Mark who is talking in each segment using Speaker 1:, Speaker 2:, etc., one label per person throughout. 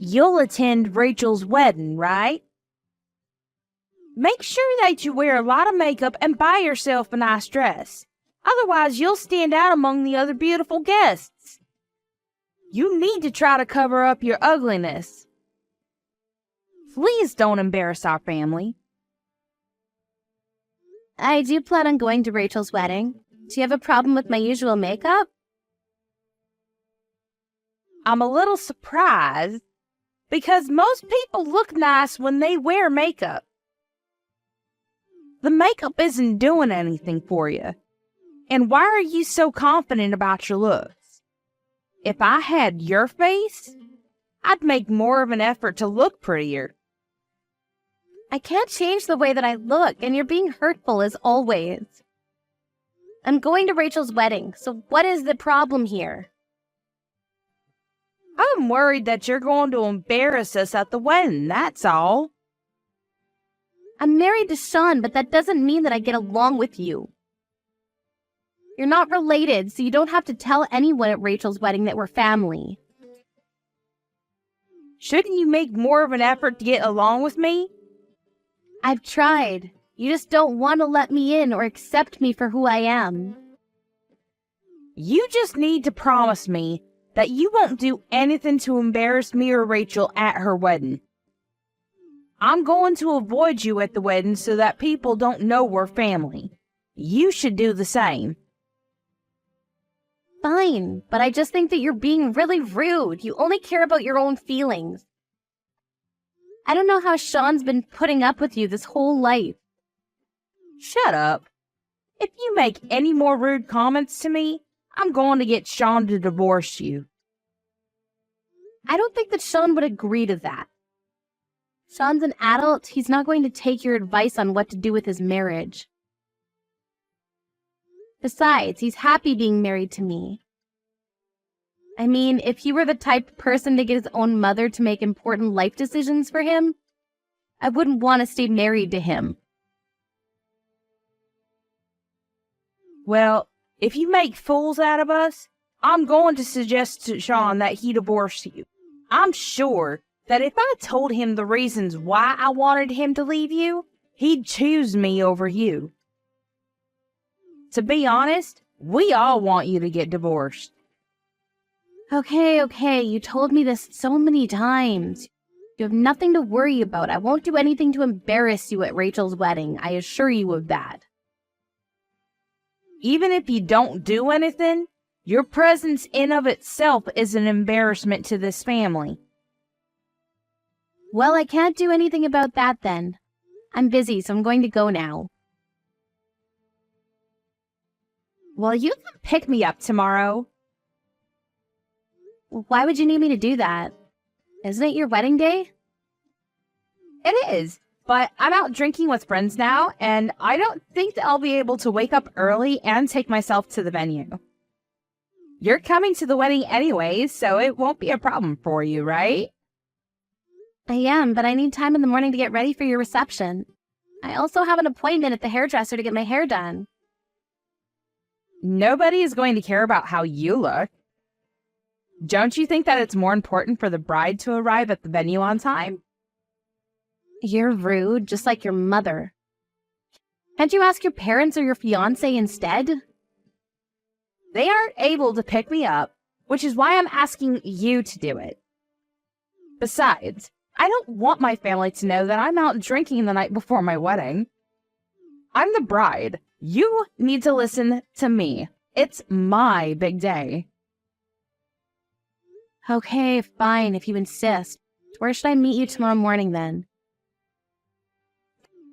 Speaker 1: You'll attend Rachel's wedding, right? Make sure that you wear a lot of makeup and buy yourself a nice dress. Otherwise, you'll stand out among the other beautiful guests. You need to try to cover up your ugliness. Please don't embarrass our family.
Speaker 2: I do plan on going to Rachel's wedding. Do you have a problem with my usual makeup?
Speaker 1: I'm a little surprised because most people look nice when they wear makeup. The makeup isn't doing anything for you. And why are you so confident about your looks? If I had your face, I'd make more of an effort to look prettier.
Speaker 2: I can't change the way that I look, and you're being hurtful as always. I'm going to Rachel's wedding, so what is the problem here?
Speaker 1: I'm worried that you're going to embarrass us at the wedding, that's all.
Speaker 2: I'm married to Sean, but that doesn't mean that I get along with you. You're not related, so you don't have to tell anyone at Rachel's wedding that we're family.
Speaker 1: Shouldn't you make more of an effort to get along with me?
Speaker 2: I've tried. You just don't want to let me in or accept me for who I am.
Speaker 1: You just need to promise me that you won't do anything to embarrass me or Rachel at her wedding. I'm going to avoid you at the wedding so that people don't know we're family. You should do the same.
Speaker 2: Fine, but I just think that you're being really rude. You only care about your own feelings. I don't know how Sean's been putting up with you this whole life.
Speaker 1: Shut up. If you make any more rude comments to me, I'm going to get Sean to divorce you.
Speaker 2: I don't think that Sean would agree to that. Sean's an adult. He's not going to take your advice on what to do with his marriage. Besides, he's happy being married to me. I mean, if he were the type of person to get his own mother to make important life decisions for him, I wouldn't want to stay married to him.
Speaker 1: Well, if you make fools out of us, I'm going to suggest to Sean that he divorce you. I'm sure that if I told him the reasons why I wanted him to leave you, he'd choose me over you. To be honest, we all want you to get divorced.
Speaker 2: Okay, you told me this so many times. You have nothing to worry about. I won't do anything to embarrass you at Rachel's wedding. I assure you of that.
Speaker 1: Even if you don't do anything, your presence in of itself is an embarrassment to this family.
Speaker 2: Well, I can't do anything about that then. I'm busy, so I'm going to go now.
Speaker 1: Well, you can pick me up tomorrow.
Speaker 2: Why would you need me to do that? Isn't it your wedding day?
Speaker 1: It is, but I'm out drinking with friends now, and I don't think that I'll be able to wake up early and take myself to the venue. You're coming to the wedding anyways, so it won't be a problem for you, right?
Speaker 2: I am, but I need time in the morning to get ready for your reception. I also have an appointment at the hairdresser to get my hair done.
Speaker 1: Nobody is going to care about how you look. Don't you think that it's more important for the bride to arrive at the venue on time?
Speaker 2: You're rude, just like your mother. Can't you ask your parents or your fiancé instead?
Speaker 1: They aren't able to pick me up, which is why I'm asking you to do it. Besides, I don't want my family to know that I'm out drinking the night before my wedding. I'm the bride. You need to listen to me. It's my big day.
Speaker 2: Okay, fine, if you insist. Where should I meet you tomorrow morning then?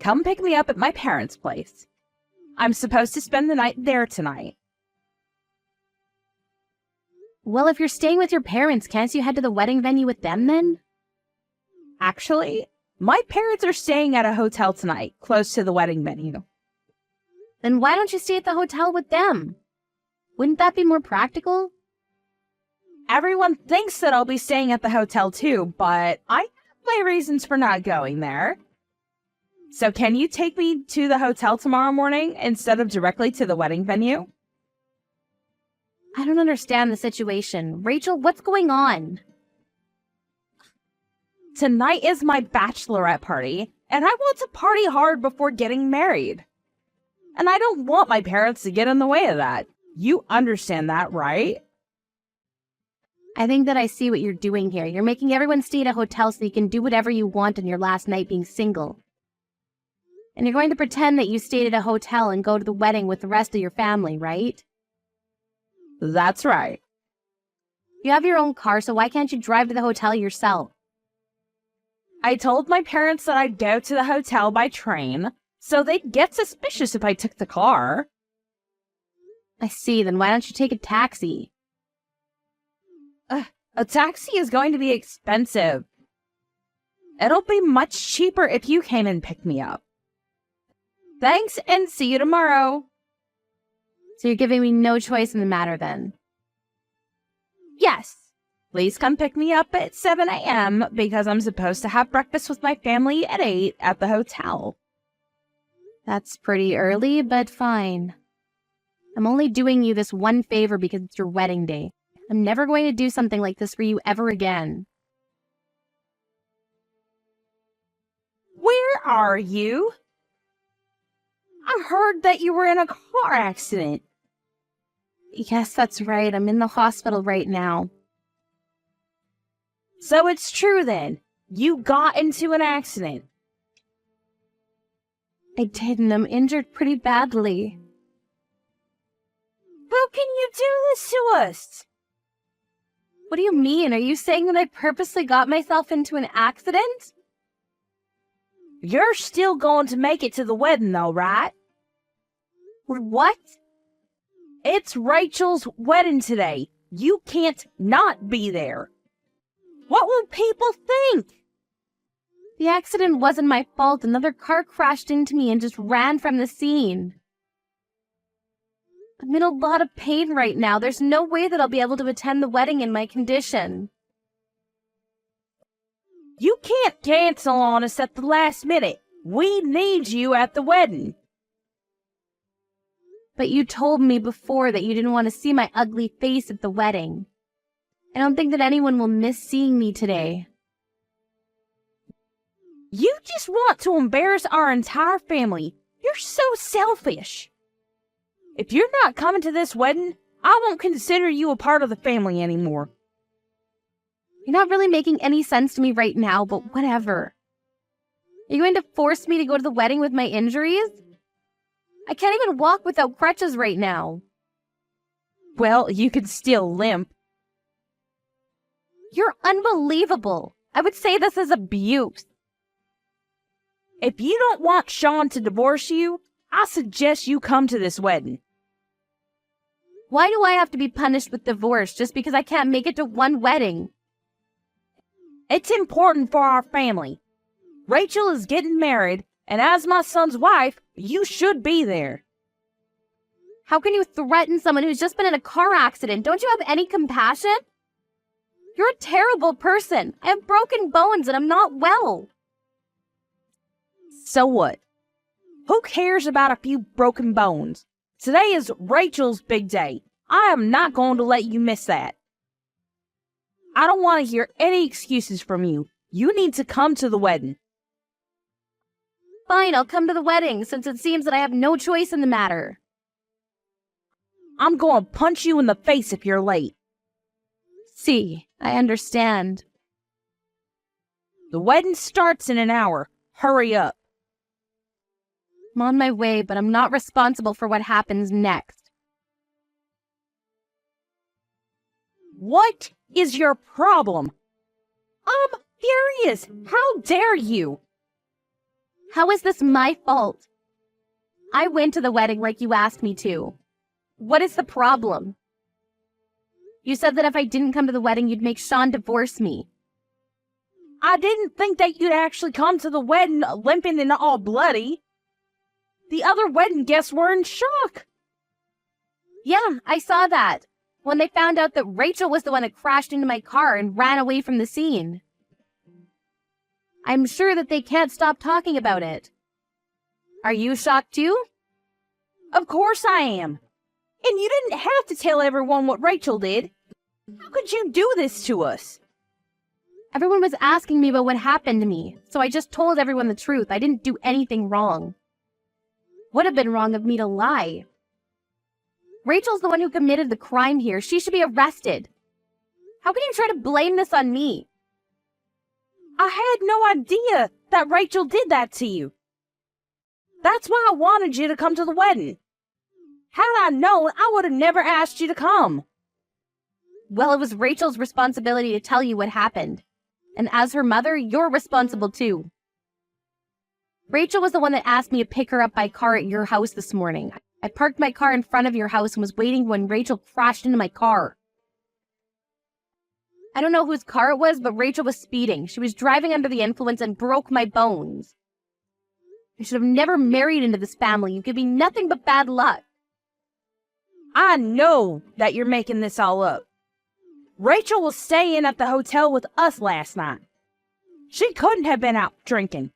Speaker 1: Come pick me up at my parents' place. I'm supposed to spend the night there tonight.
Speaker 2: Well, if you're staying with your parents, can't you head to the wedding venue with them then?
Speaker 1: Actually, my parents are staying at a hotel tonight, close to the wedding venue.
Speaker 2: Then why don't you stay at the hotel with them? Wouldn't that be more practical?
Speaker 1: Everyone thinks that I'll be staying at the hotel too, but I have my reasons for not going there. So can you take me to the hotel tomorrow morning instead of directly to the wedding venue?
Speaker 2: I don't understand the situation. Rachel, what's going on?
Speaker 1: Tonight is my bachelorette party, and I want to party hard before getting married. And I don't want my parents to get in the way of that. You understand that, right?
Speaker 2: I think that I see what you're doing here. You're making everyone stay at a hotel so you can do whatever you want on your last night being single. And you're going to pretend that you stayed at a hotel and go to the wedding with the rest of your family, right?
Speaker 1: That's right.
Speaker 2: You have your own car, so why can't you drive to the hotel yourself?
Speaker 1: I told my parents that I'd go to the hotel by train, so they'd get suspicious if I took the car.
Speaker 2: I see, then why don't you take a taxi?
Speaker 1: A taxi is going to be expensive. It'll be much cheaper if you came and picked me up. Thanks, and see you tomorrow.
Speaker 2: So you're giving me no choice in the matter then?
Speaker 1: Yes. Please come pick me up at 7 a.m. because I'm supposed to have breakfast with my family at 8 at the hotel.
Speaker 2: That's pretty early, but fine. I'm only doing you this one favor because it's your wedding day. I'm never going to do something like this for you ever again.
Speaker 1: Where are you? I heard that you were in a car accident.
Speaker 2: Yes, that's right. I'm in the hospital right now.
Speaker 1: So it's true then. You got into an accident.
Speaker 2: I did, and I'm injured pretty badly.
Speaker 1: How can you do this to us?
Speaker 2: What do you mean? Are you saying that I purposely got myself into an accident?
Speaker 1: You're still going to make it to the wedding though, right?
Speaker 2: What?
Speaker 1: It's Rachel's wedding today. You can't not be there. What will people think?
Speaker 2: The accident wasn't my fault. Another car crashed into me and just ran from the scene. I'm in a lot of pain right now. There's no way that I'll be able to attend the wedding in my condition.
Speaker 1: You can't cancel on us at the last minute. We need you at the wedding.
Speaker 2: But you told me before that you didn't want to see my ugly face at the wedding. I don't think that anyone will miss seeing me today.
Speaker 1: You just want to embarrass our entire family. You're so selfish. If you're not coming to this wedding, I won't consider you a part of the family anymore.
Speaker 2: You're not really making any sense to me right now, but whatever. Are you going to force me to go to the wedding with my injuries? I can't even walk without crutches right now.
Speaker 1: Well, you can still limp.
Speaker 2: You're unbelievable. I would say this is abuse.
Speaker 1: If you don't want Sean to divorce you, I suggest you come to this wedding.
Speaker 2: Why do I have to be punished with divorce just because I can't make it to one wedding?
Speaker 1: It's important for our family. Rachel is getting married, and as my son's wife, you should be there.
Speaker 2: How can you threaten someone who's just been in a car accident? Don't you have any compassion? You're a terrible person. I have broken bones and I'm not well.
Speaker 1: So what? Who cares about a few broken bones? Today is Rachel's big day. I am not going to let you miss that. I don't want to hear any excuses from you. You need to come to the wedding.
Speaker 2: Fine, I'll come to the wedding since it seems that I have no choice in the matter.
Speaker 1: I'm going to punch you in the face if you're late.
Speaker 2: See, I understand.
Speaker 1: The wedding starts in an hour. Hurry up.
Speaker 2: I'm on my way, but I'm not responsible for what happens next.
Speaker 1: What is your problem? I'm furious. How dare you?
Speaker 2: How is this my fault? I went to the wedding like you asked me to. What is the problem? You said that if I didn't come to the wedding, you'd make Sean divorce me.
Speaker 1: I didn't think that you'd actually come to the wedding limping and all bloody. The other wedding guests were in shock.
Speaker 2: Yeah, I saw that. When they found out that Rachel was the one that crashed into my car and ran away from the scene. I'm sure that they can't stop talking about it. Are you shocked too?
Speaker 1: Of course I am. And you didn't have to tell everyone what Rachel did. How could you do this to us?
Speaker 2: Everyone was asking me about what happened to me, so I just told everyone the truth. I didn't do anything wrong. Would have been wrong of me to lie. Rachel's the one who committed the crime here. She should be arrested. How can you try to blame this on me?
Speaker 1: I had no idea that Rachel did that to you. That's why I wanted you to come to the wedding. Had I known, I would have never asked you to come.
Speaker 2: Well, it was Rachel's responsibility to tell you what happened. And as her mother, you're responsible too. Rachel was the one that asked me to pick her up by car at your house this morning. I parked my car in front of your house and was waiting when Rachel crashed into my car. I don't know whose car it was, but Rachel was speeding. She was driving under the influence and broke my bones. I should have never married into this family. You give me nothing but bad luck.
Speaker 1: I know that you're making this all up. Rachel was staying at the hotel with us last night. She couldn't have been out drinking.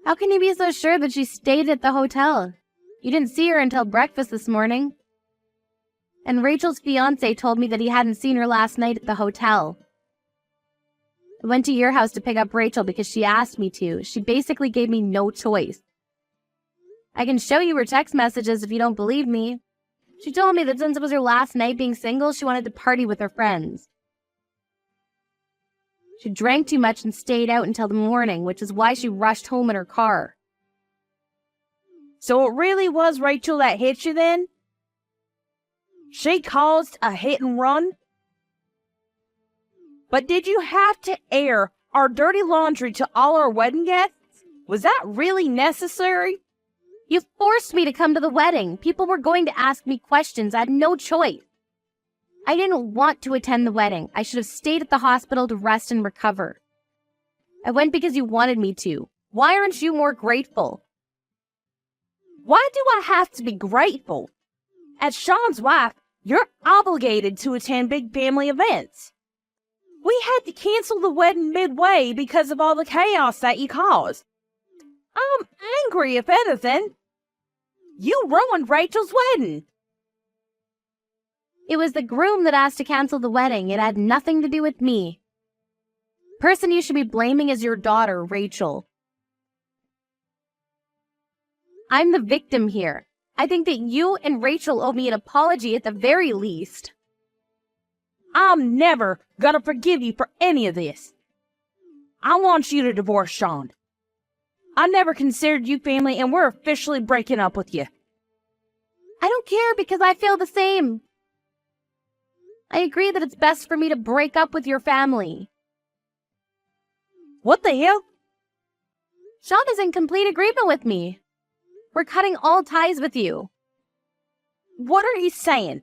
Speaker 2: How can you be so sure that she stayed at the hotel? You didn't see her until breakfast this morning. And Rachel's fiance told me that he hadn't seen her last night at the hotel. I went to your house to pick up Rachel because she asked me to. She basically gave me no choice. I can show you her text messages if you don't believe me. She told me that since it was her last night being single, she wanted to party with her friends. She drank too much and stayed out until the morning, which is why she rushed home in her car.
Speaker 1: So it really was Rachel that hit you then? She caused a hit and run? But did you have to air our dirty laundry to all our wedding guests? Was that really necessary?
Speaker 2: You forced me to come to the wedding. People were going to ask me questions. I had no choice. I didn't want to attend the wedding. I should have stayed at the hospital to rest and recover. I went because you wanted me to. Why aren't you more grateful?
Speaker 1: Why do I have to be grateful? As Sean's wife, you're obligated to attend big family events. We had to cancel the wedding midway because of all the chaos that you caused. I'm angry, if anything. You ruined Rachel's wedding.
Speaker 2: It was the groom that asked to cancel the wedding. It had nothing to do with me. Person you should be blaming is your daughter, Rachel. I'm the victim here. I think that you and Rachel owe me an apology at the very least.
Speaker 1: I'm never gonna forgive you for any of this. I want you to divorce Sean. I never considered you family, and we're officially breaking up with you.
Speaker 2: I don't care because I feel the same. I agree that it's best for me to break up with your family.
Speaker 1: What the hell?
Speaker 2: Sean is in complete agreement with me. We're cutting all ties with you.
Speaker 1: What are you saying?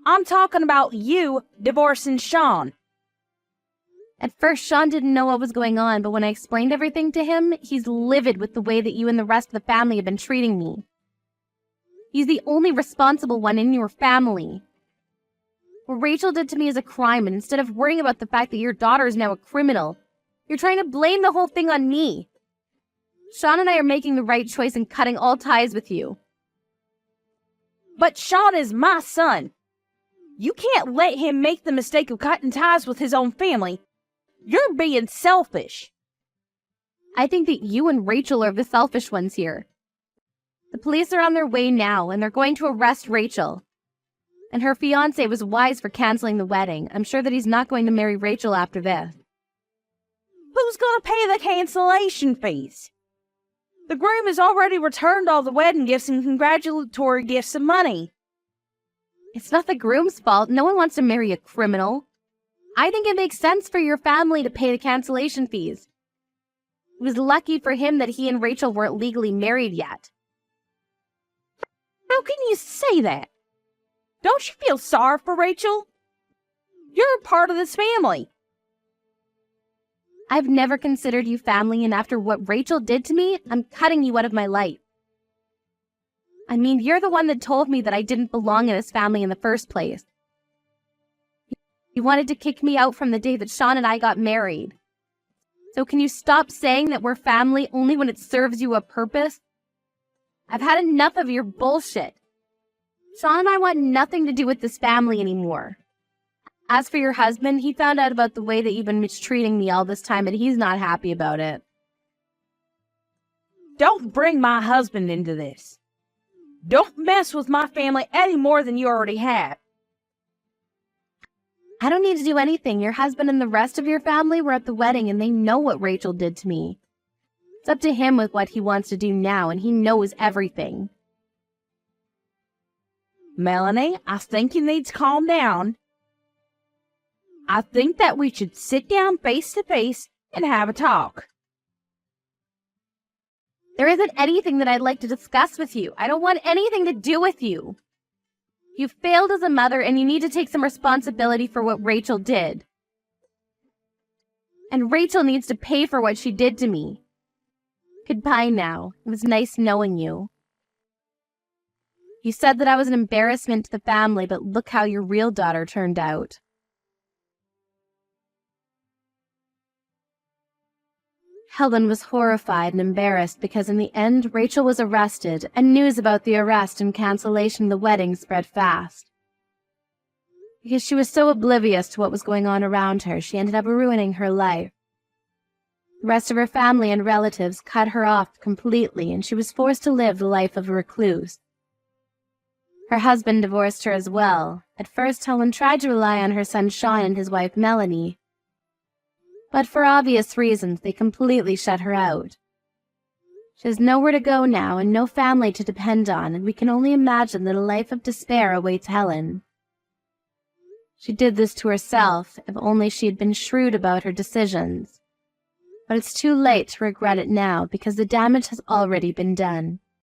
Speaker 1: I'm talking about you divorcing Sean.
Speaker 2: At first, Sean didn't know what was going on, but when I explained everything to him, he's livid with the way that you and the rest of the family have been treating me. He's the only responsible one in your family. What Rachel did to me is a crime, and instead of worrying about the fact that your daughter is now a criminal, you're trying to blame the whole thing on me. Sean and I are making the right choice in cutting all ties with you.
Speaker 1: But Sean is my son. You can't let him make the mistake of cutting ties with his own family. You're being selfish.
Speaker 2: I think that you and Rachel are the selfish ones here. The police are on their way now, and they're going to arrest Rachel. And her fiancé was wise for canceling the wedding. I'm sure that he's not going to marry Rachel after this.
Speaker 1: Who's going to pay the cancellation fees? The groom has already returned all the wedding gifts and congratulatory gifts and money.
Speaker 2: It's not the groom's fault. No one wants to marry a criminal. I think it makes sense for your family to pay the cancellation fees. It was lucky for him that he and Rachel weren't legally married yet.
Speaker 1: How can you say that? Don't you feel sorry for Rachel? You're a part of this family.
Speaker 2: I've never considered you family, and after what Rachel did to me, I'm cutting you out of my life. I mean, you're the one that told me that I didn't belong in this family in the first place. You wanted to kick me out from the day that Sean and I got married. So can you stop saying that we're family only when it serves you a purpose? I've had enough of your bullshit. Sean and I want nothing to do with this family anymore. As for your husband, he found out about the way that you've been mistreating me all this time, and he's not happy about it.
Speaker 1: Don't bring my husband into this. Don't mess with my family any more than you already have.
Speaker 2: I don't need to do anything. Your husband and the rest of your family were at the wedding, and they know what Rachel did to me. It's up to him with what he wants to do now, and he knows everything.
Speaker 1: Melanie, I think you need to calm down. I think that we should sit down face to face and have a talk.
Speaker 2: There isn't anything that I'd like to discuss with you. I don't want anything to do with you. You failed as a mother, and you need to take some responsibility for what Rachel did. And Rachel needs to pay for what she did to me. Goodbye now. It was nice knowing you. You said that I was an embarrassment to the family, but look how your real daughter turned out. Helen was horrified and embarrassed because in the end, Rachel was arrested, and news about the arrest and cancellation of the wedding spread fast. Because she was so oblivious to what was going on around her, she ended up ruining her life. The rest of her family and relatives cut her off completely, and she was forced to live the life of a recluse. Her husband divorced her as well. At first, Helen tried to rely on her son Sean and his wife Melanie, but for obvious reasons, they completely shut her out. She has nowhere to go now and no family to depend on, and we can only imagine that a life of despair awaits Helen. She did this to herself, if only she had been shrewd about her decisions. But it's too late to regret it now because the damage has already been done.